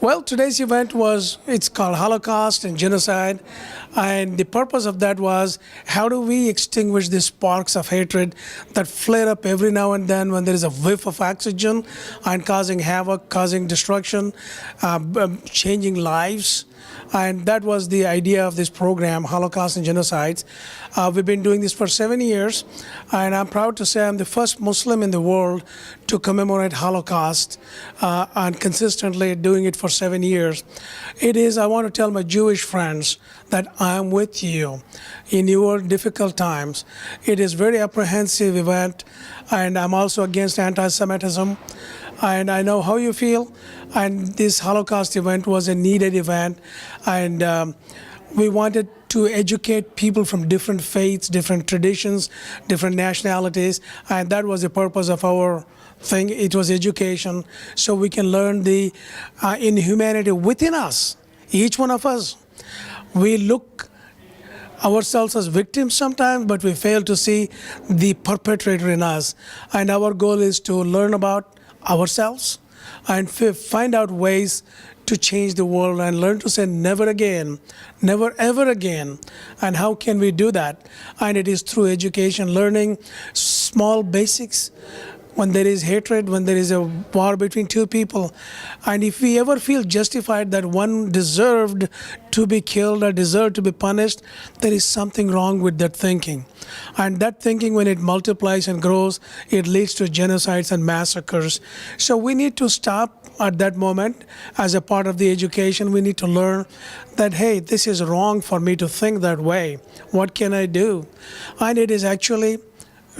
Well, today's event it's called Holocaust and Genocide. And the purpose of that was how do we extinguish the sparks of hatred that flare up every now and then when there is a whiff of oxygen and causing havoc, causing destruction, changing lives. And that was the idea of this program, Holocaust and Genocides. We've been doing this for 7 years, and I'm proud to say I'm the first Muslim in the world to commemorate Holocaust, and consistently doing it for 7 years. I want to tell my Jewish friends that I'm with you in your difficult times. It is a very apprehensive event, and I'm also against anti-Semitism. And I know how you feel, and this Holocaust event was a needed event, and we wanted to educate people from different faiths, different traditions, different nationalities, and that was the purpose of our thing. It was education, so we can learn the inhumanity within us, each one of us. We look ourselves as victims sometimes, but we fail to see the perpetrator in us, and our goal is to learn about ourselves and find out ways to change the world and learn to say never again, never ever again. And how can we do that? And it is through education, learning small basics. When there is hatred, when there is a war between two people, and if we ever feel justified that one deserved to be killed or deserved to be punished, there is something wrong with that thinking. And that thinking, when it multiplies and grows, it leads to genocides and massacres. So we need to stop at that moment. As a part of the education, we need to learn that, hey, this is wrong for me to think that way. What can I do? And it is actually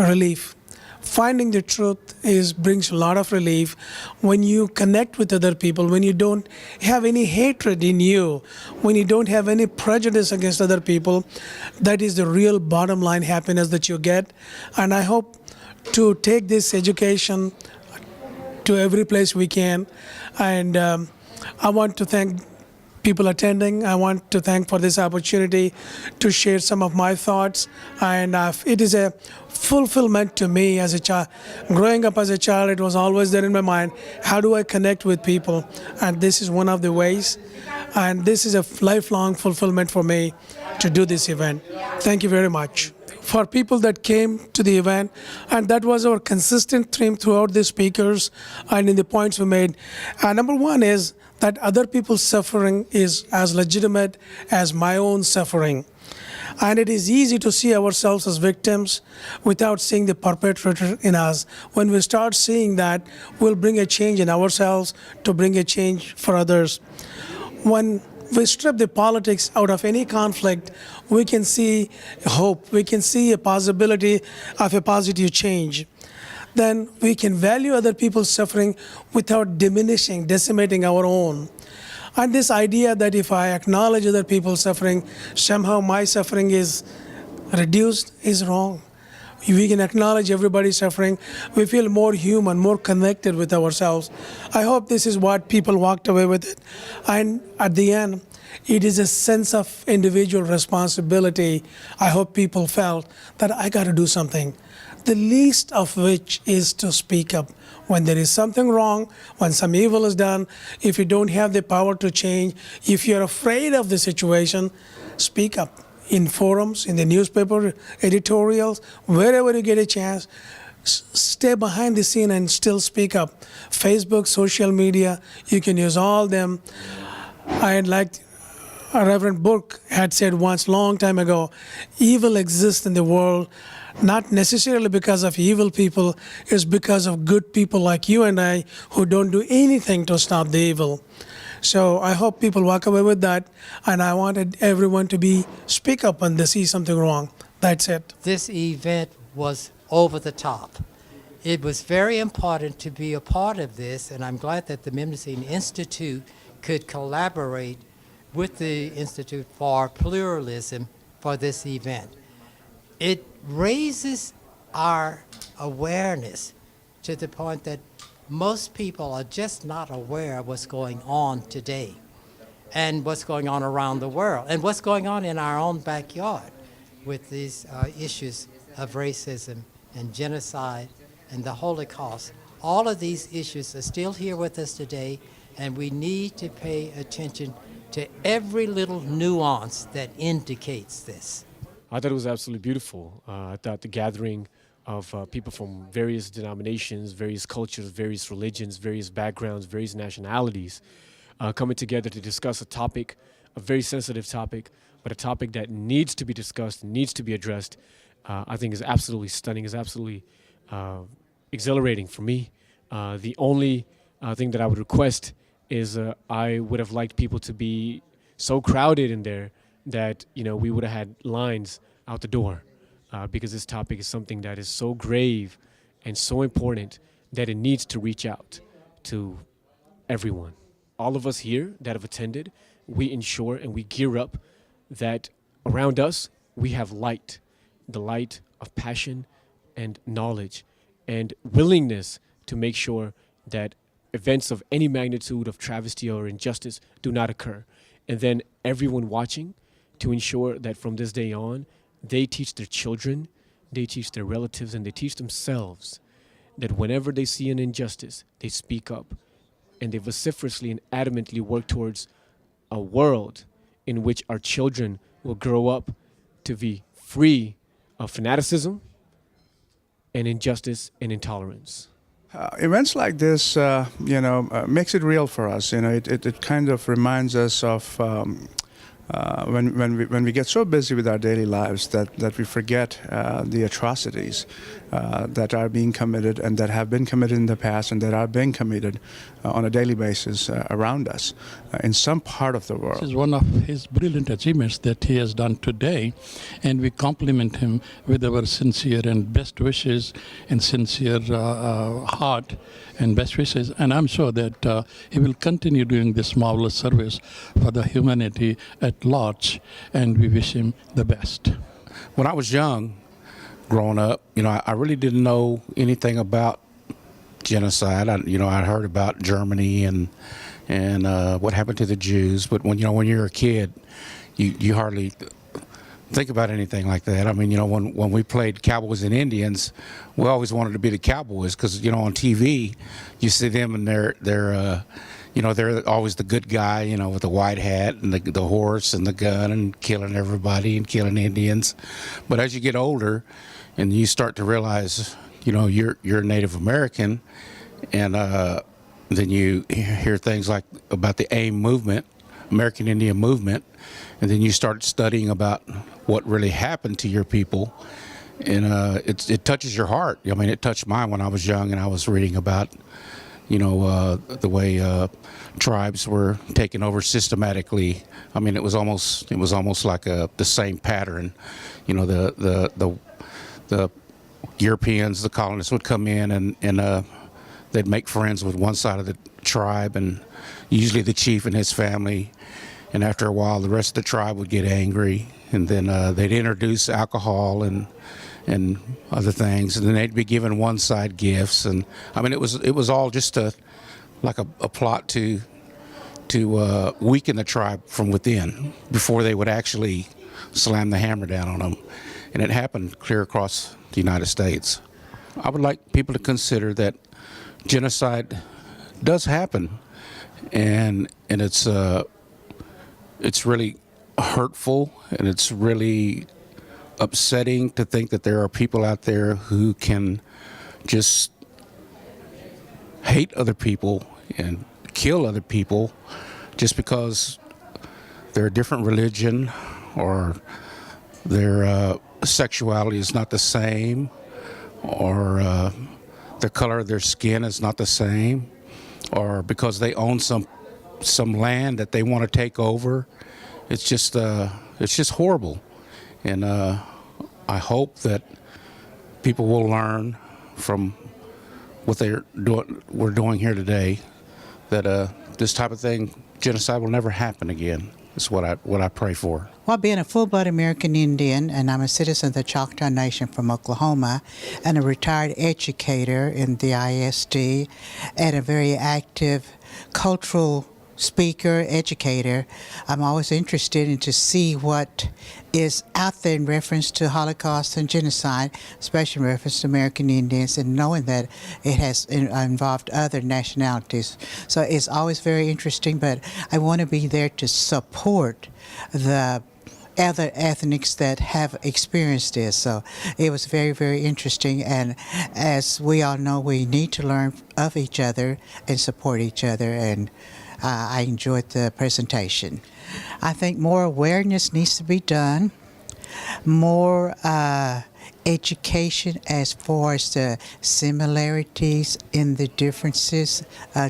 relief. Finding the truth brings a lot of relief when you connect with other people, when you don't have any hatred in you, when you don't have any prejudice against other people. That is the real bottom line happiness that you get. And I hope to take this education to every place we can. And I want to thank people attending. I want to thank for this opportunity to share some of my thoughts. And it is a fulfillment to me as a child. Growing up as a child, it was always there in my mind, how do I connect with people? And this is one of the ways. And this is a lifelong fulfillment for me to do this event. Thank you very much. For people that came to the event, and that was our consistent theme throughout the speakers and in the points we made. Number one is that other people's suffering is as legitimate as my own suffering. And it is easy to see ourselves as victims without seeing the perpetrator in us. When we start seeing that, we'll bring a change in ourselves to bring a change for others. When we strip the politics out of any conflict, we can see hope. We can see a possibility of a positive change. Then we can value other people's suffering without diminishing, decimating our own. And this idea that if I acknowledge other people's suffering, somehow my suffering is reduced is wrong. We can acknowledge everybody's suffering. We feel more human, more connected with ourselves. I hope this is what people walked away with it. And at the end, it is a sense of individual responsibility. I hope people felt that I got to do something. The least of which is to speak up. When there is something wrong, when some evil is done, if you don't have the power to change, if you're afraid of the situation, speak up. In forums, in the newspaper, editorials, wherever you get a chance, stay behind the scene and still speak up. Facebook, social media, you can use all them. And like Reverend Burke had said once, long time ago, evil exists in the world, not necessarily because of evil people, it's because of good people like you and I who don't do anything to stop the evil. So I hope people walk away with that, and I wanted everyone to speak up when they see something wrong. That's it. This event was over the top. It was very important to be a part of this, and I'm glad that the Mnemosyne Institute could collaborate with the Institute for Pluralism for this event. It raises our awareness to the point that most people are just not aware of what's going on today and what's going on around the world and what's going on in our own backyard with these issues of racism and genocide and the Holocaust. All of these issues are still here with us today, and we need to pay attention to every little nuance that indicates this. I thought it was absolutely beautiful. I thought the gathering of people from various denominations, various cultures, various religions, various backgrounds, various nationalities coming together to discuss a topic, a very sensitive topic, but a topic that needs to be discussed, needs to be addressed, I think is absolutely stunning, is absolutely exhilarating for me. The only thing that I would request is I would have liked people to be so crowded in there that, you know, we would have had lines out the door because this topic is something that is so grave and so important that it needs to reach out to everyone. All of us here that have attended, we ensure and we gear up that around us we have light, the light of passion and knowledge and willingness to make sure that events of any magnitude of travesty or injustice do not occur. And then everyone watching to ensure that from this day on, they teach their children, they teach their relatives, and they teach themselves that whenever they see an injustice, they speak up and they vociferously and adamantly work towards a world in which our children will grow up to be free of fanaticism and injustice and intolerance. Events like this, makes it real for us. You know, it kind of reminds us of when we get so busy with our daily lives that we forget the atrocities that are being committed and that have been committed in the past and that are being committed on a daily basis around us in some part of the world. This is one of his brilliant achievements that he has done today, and we compliment him with our sincere and best wishes and sincere heart and best wishes. And I'm sure that he will continue doing this marvelous service for the humanity at large, and we wish him the best. When I was young, growing up, I really didn't know anything about genocide. I'd heard about Germany and what happened to the Jews, but when you're a kid, you hardly think about anything like that. I mean, when we played Cowboys and Indians, we always wanted to be the Cowboys because on TV you see them and they're always the good guy, with the white hat and the horse and the gun and killing everybody and killing Indians. But as you get older and you start to realize, you're a Native American, and then you hear things like about the AIM movement, American Indian movement, and then you start studying about what really happened to your people, and it touches your heart. I mean, it touched mine when I was young, and I was reading about, the way tribes were taken over systematically. I mean, it was almost like the same pattern. The Europeans, the colonists would come in and they'd make friends with one side of the tribe, and usually the chief and his family. And after a while, the rest of the tribe would get angry, and then they'd introduce alcohol and other things, and then they'd be giving one side gifts. And I mean, it was all just like a plot to weaken the tribe from within before they would actually slam the hammer down on them. And it happened clear across the United States. I would like people to consider that genocide does happen, and it's really hurtful, and it's really upsetting to think that there are people out there who can just hate other people and kill other people just because they're a different religion or their sexuality is not the same, or the color of their skin is not the same, or because they own some land that they want to take over. It's just horrible. And I hope that people will learn from what we're doing here today, that this type of thing, genocide, will never happen again. That's what I pray for. Well, being a full-blood American Indian, and I'm a citizen of the Choctaw Nation from Oklahoma, and a retired educator in the ISD, and a very active cultural speaker, educator, I'm always interested in to see what is out there in reference to Holocaust and genocide, especially in reference to American Indians, and knowing that it has involved other nationalities. So it's always very interesting, but I want to be there to support the other ethnics that have experienced this. So it was very, very interesting. And as we all know, we need to learn of each other and support each other. And I enjoyed the presentation. I think more awareness needs to be done, more education as far as the similarities in the differences,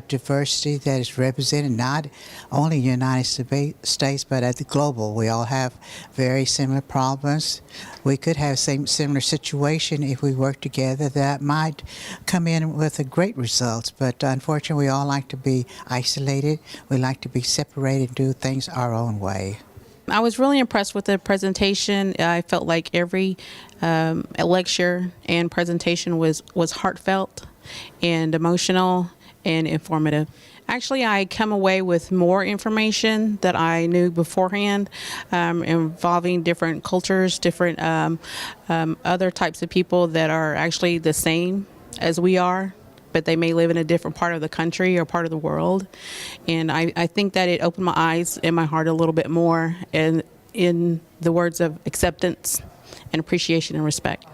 diversity that is represented not only in the United States but at the global. We all have very similar problems. We could have similar situation if we work together that might come in with a great results, but unfortunately we all like to be isolated. We like to be separated and do things our own way. I was really impressed with the presentation. I felt like every lecture and presentation was heartfelt and emotional and informative. Actually, I come away with more information that I knew beforehand, involving different cultures, different other types of people that are actually the same as we are, but they may live in a different part of the country or part of the world. And I think that it opened my eyes and my heart a little bit more in the words of acceptance and appreciation and respect.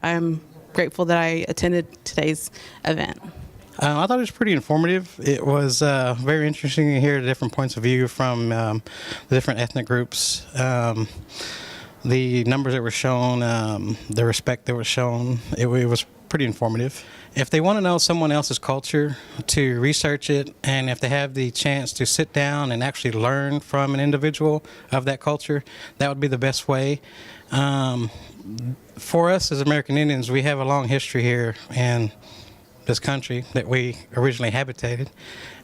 I'm grateful that I attended today's event. I thought it was pretty informative. It was very interesting to hear the different points of view from the different ethnic groups. The numbers that were shown, the respect that was shown, it was pretty informative. If they want to know someone else's culture, to research it, and if they have the chance to sit down and actually learn from an individual of that culture, that would be the best way. For us as American Indians, we have a long history here in this country that we originally habitated.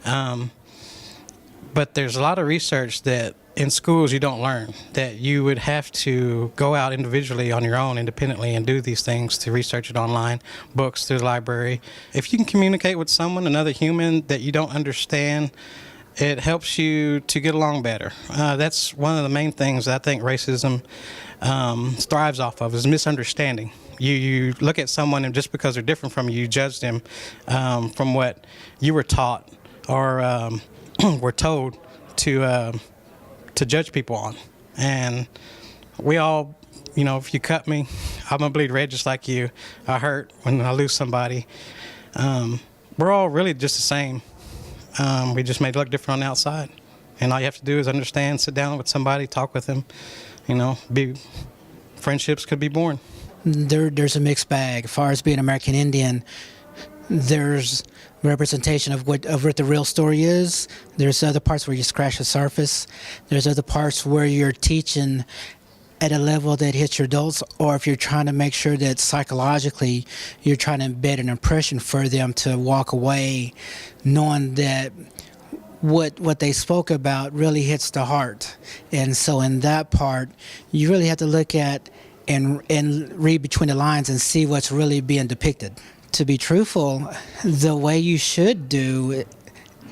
But there's a lot of research that in schools you don't learn, that you would have to go out individually on your own independently and do these things, to research it online, books, through the library. If you can communicate with someone, another human that you don't understand, it helps you to get along better. That's one of the main things I think racism thrives off of, is misunderstanding. You look at someone and just because they're different from you, you judge them from what you were taught or were told to judge people on. And we all, if you cut me, I'm gonna bleed red just like you. I hurt when I lose somebody. We're all really just the same. We just may look different on the outside. And all you have to do is understand, sit down with somebody, talk with them, friendships could be born. There's a mixed bag. As far as being American Indian, there's representation of what the real story is. There's other parts where you scratch the surface. There's other parts where you're teaching at a level that hits your adults, or if you're trying to make sure that psychologically you're trying to embed an impression for them to walk away knowing that what they spoke about really hits the heart. And so in that part, you really have to look at and read between the lines and see what's really being depicted. To be truthful, the way you should do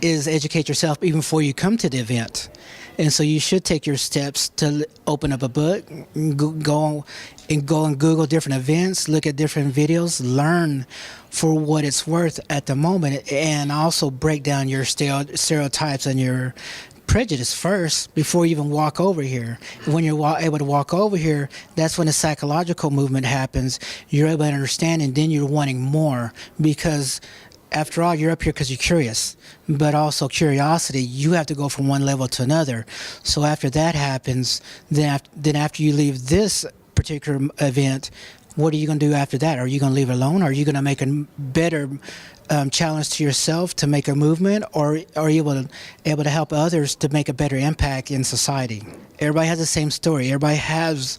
is educate yourself even before you come to the event. And so you should take your steps to open up a book, go and Google different events, look at different videos, learn for what it's worth at the moment, and also break down your stereotypes and your prejudice first before you even walk over here. When you're able to walk over here, that's when the psychological movement happens. You're able to understand, and then you're wanting more, because after all, you're up here because you're curious, but also curiosity, you have to go from one level to another. So after that happens, then after you leave this particular event, what are you going to do after that? Are you going to leave it alone? Are you going to make a better challenge to yourself to make a movement, or are you able to help others to make a better impact in society? Everybody has the same story. Everybody has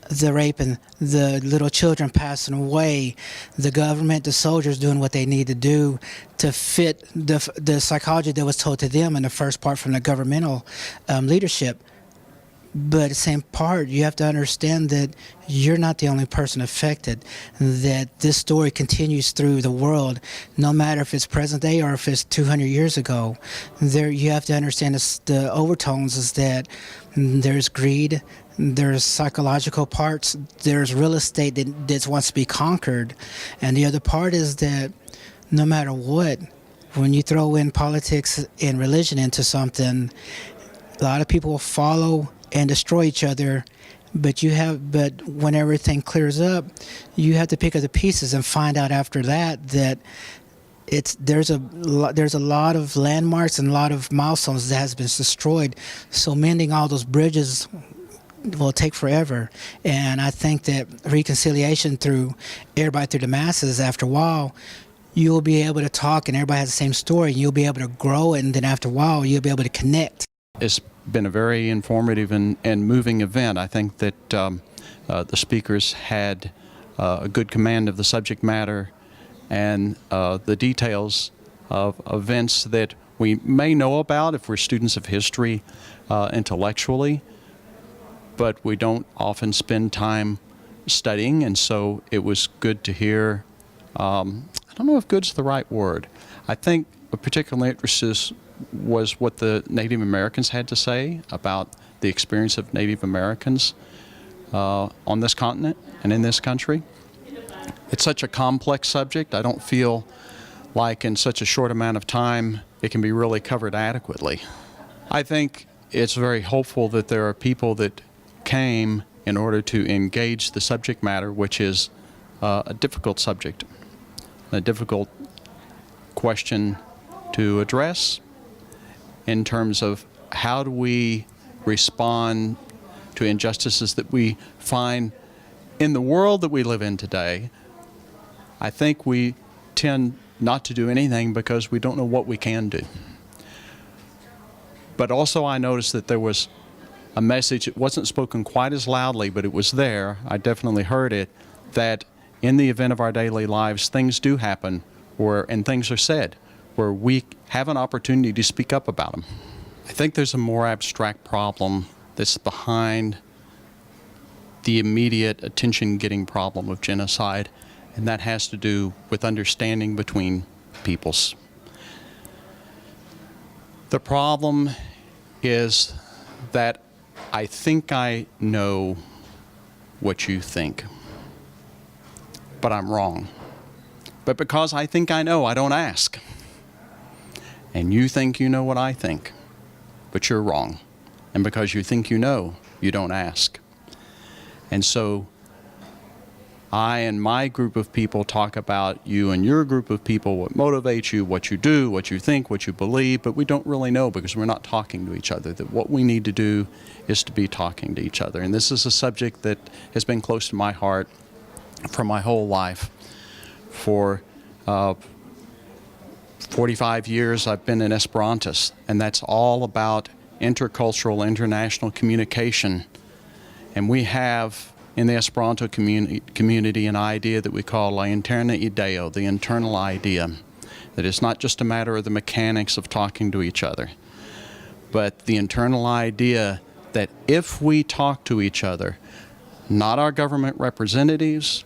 the rape and the little children passing away, the government, the soldiers doing what they need to do to fit the psychology that was told to them in the first part from the governmental leadership. But at the same part, you have to understand that you're not the only person affected, that this story continues through the world, no matter if it's present day or if it's 200 years ago. There, you have to understand the overtones is that there's greed, there's psychological parts, there's real estate that wants to be conquered, and the other part is that no matter what, when you throw in politics and religion into something, a lot of people will follow and destroy each other. But when everything clears up, you have to pick up the pieces and find out after that there's a lot of landmarks and a lot of milestones that has been destroyed. So mending all those bridges will take forever. And I think that reconciliation through the masses, after a while, you'll be able to talk and everybody has the same story. You'll be able to grow, and then after a while, you'll be able to connect. It's been a very informative and moving event. I think that the speakers had a good command of the subject matter and the details of events that we may know about if we're students of history intellectually, but we don't often spend time studying, and so it was good to hear. I don't know if good's the right word. I think of particular interest was what the Native Americans had to say about the experience of Native Americans on this continent and in this country. It's such a complex subject. I don't feel like in such a short amount of time it can be really covered adequately. I think it's very hopeful that there are people that came in order to engage the subject matter, which is a difficult subject, a difficult question to address in terms of how do we respond to injustices that we find in the world that we live in today. I think we tend not to do anything because we don't know what we can do. But also I noticed that there was a message, it wasn't spoken quite as loudly, but it was there, I definitely heard it, that in the event of our daily lives, things do happen and things are said where we have an opportunity to speak up about them. I think there's a more abstract problem that's behind the immediate attention-getting problem of genocide, and that has to do with understanding between peoples. The problem is that I think I know what you think, but I'm wrong. But because I think I know, I don't ask. And you think you know what I think, but you're wrong. And because you think you know, you don't ask. And so I and my group of people talk about you and your group of people, what motivates you, what you do, what you think, what you believe, but we don't really know because we're not talking to each other. That what we need to do is to be talking to each other. And this is a subject that has been close to my heart for my whole life. For 45 years I've been an Esperantist, and that's all about intercultural, international communication. And we have in the Esperanto community an idea that we call la interna ideo, the internal idea, that it's not just a matter of the mechanics of talking to each other, but the internal idea that if we talk to each other, not our government representatives,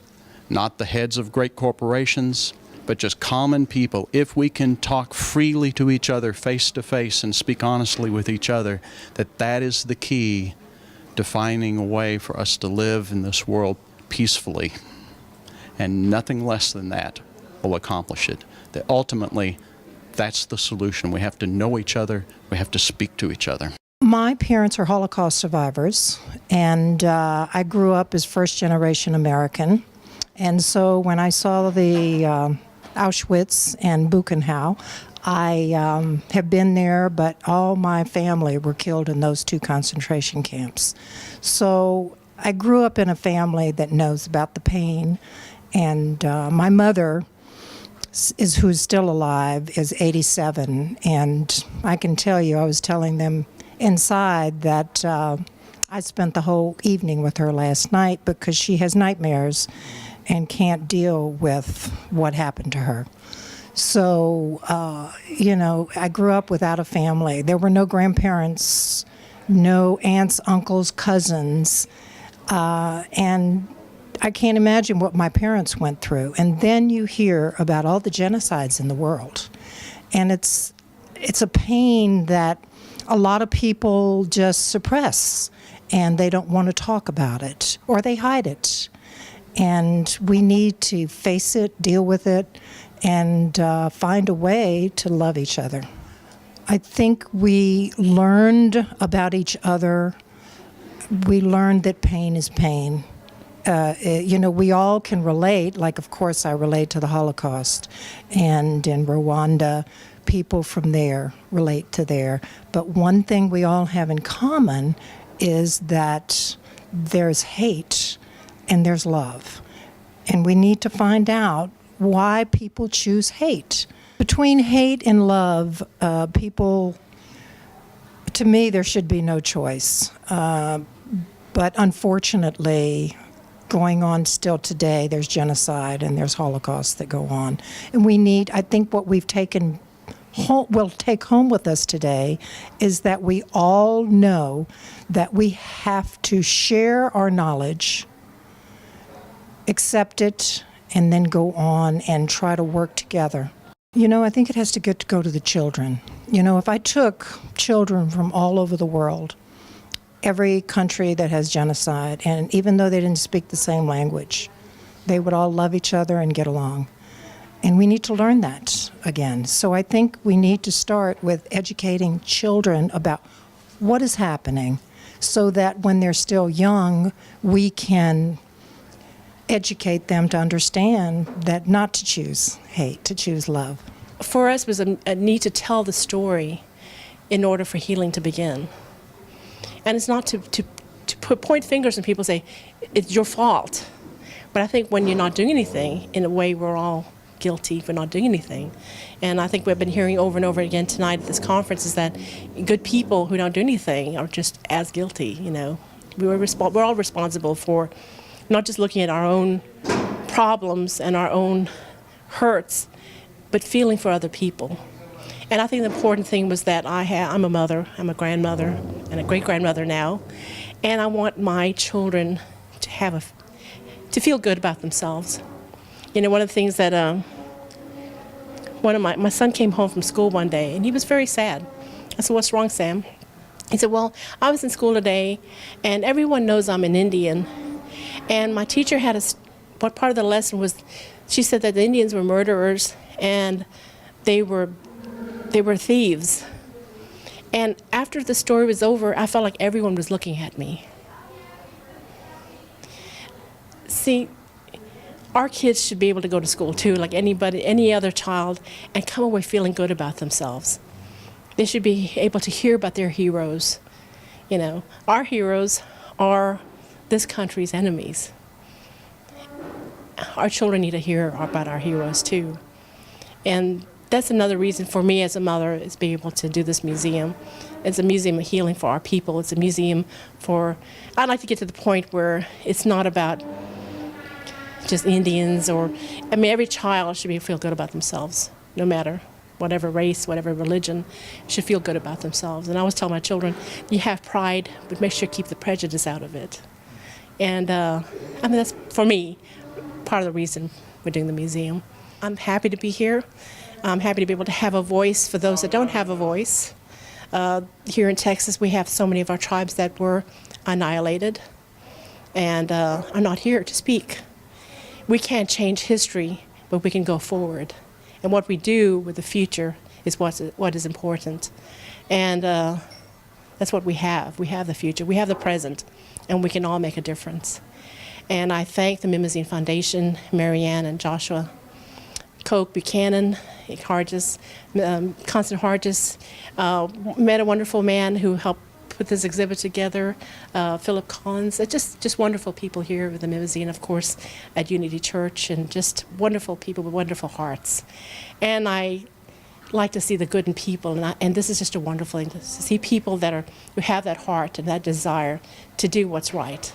not the heads of great corporations, but just common people, if we can talk freely to each other face to face and speak honestly with each other, that is the key to finding a way for us to live in this world peacefully. And nothing less than that will accomplish it. That ultimately, that's the solution. We have to know each other. We have to speak to each other. My parents are Holocaust survivors, and I grew up as first-generation American. And so when I saw the Auschwitz and Buchenwald, I have been there, but all my family were killed in those two concentration camps. So I grew up in a family that knows about the pain, and my mother, who's still alive, is 87, and I can tell you, I was telling them inside that I spent the whole evening with her last night because she has nightmares and can't deal with what happened to her. So, you know, I grew up without a family. There were no grandparents no aunts, uncles, cousins, and I can't imagine what my parents went through. And then you hear about all the genocides in the world. And it's a pain that a lot of people just suppress, and they don't want to talk about it, or they hide it. And we need to face it, deal with it, and find a way to love each other. I think we learned about each other. We learned that pain is pain. We all can relate, like of course I relate to the Holocaust, and in Rwanda, people from there relate to there. But one thing we all have in common is that there's hate and there's love. And we need to find out why people choose hate. Between hate and love, to me, there should be no choice. But unfortunately, going on still today, there's genocide and there's Holocaust that go on. And I think what we'll take home with us today is that we all know that we have to share our knowledge, accept it, and then go on and try to work together. I think it has to go to the children. If I took children from all over the world, every country that has genocide, and even though they didn't speak the same language, they would all love each other and get along. And we need to learn that again. So I think we need to start with educating children about what is happening so that when they're still young, we can educate them to understand that not to choose hate, to choose love. For us, it was a need to tell the story in order for healing to begin. And it's not to point fingers and people say, it's your fault. But I think when you're not doing anything, in a way we're all guilty for not doing anything. And I think we've been hearing over and over again tonight at this conference is that good people who don't do anything are just as guilty, We're all responsible for not just looking at our own problems and our own hurts, but feeling for other people. And I think the important thing was that I'm a mother, I'm a grandmother, and a great-grandmother now, and I want my children to feel good about themselves. One of the things that my son came home from school one day, and he was very sad. I said, "What's wrong, Sam?" He said, "Well, I was in school today, and everyone knows I'm an Indian, and my teacher had what part of the lesson was, she said that the Indians were murderers, and they were thieves. And after the story was over, I felt like everyone was looking at me." See, our kids should be able to go to school too, like any other child, and come away feeling good about themselves. They should be able to hear about their heroes. Our heroes are this country's enemies. Our children need to hear about our heroes too. And that's another reason for me as a mother is being able to do this museum. It's a museum of healing for our people. It's a museum I'd like to get to the point where it's not about just Indians every child should feel good about themselves, no matter whatever race, whatever religion, should feel good about themselves. And I always tell my children, you have pride, but make sure you keep the prejudice out of it. And that's, for me, part of the reason we're doing the museum. I'm happy to be here. I'm happy to be able to have a voice for those that don't have a voice. Here in Texas, we have so many of our tribes that were annihilated and are not here to speak. We can't change history, but we can go forward. And what we do with the future is what is important. And that's what we have. We have the future. We have the present, and we can all make a difference. And I thank the Mimosine Foundation, Marianne and Joshua, Coke Buchanan, Constant Hargis, met a wonderful man who helped put this exhibit together, Philip Collins. Just wonderful people here with the Mimosine, of course, at Unity Church, and just wonderful people with wonderful hearts. And I like to see the good in people, and this is just a wonderful thing to see people who have that heart and that desire to do what's right.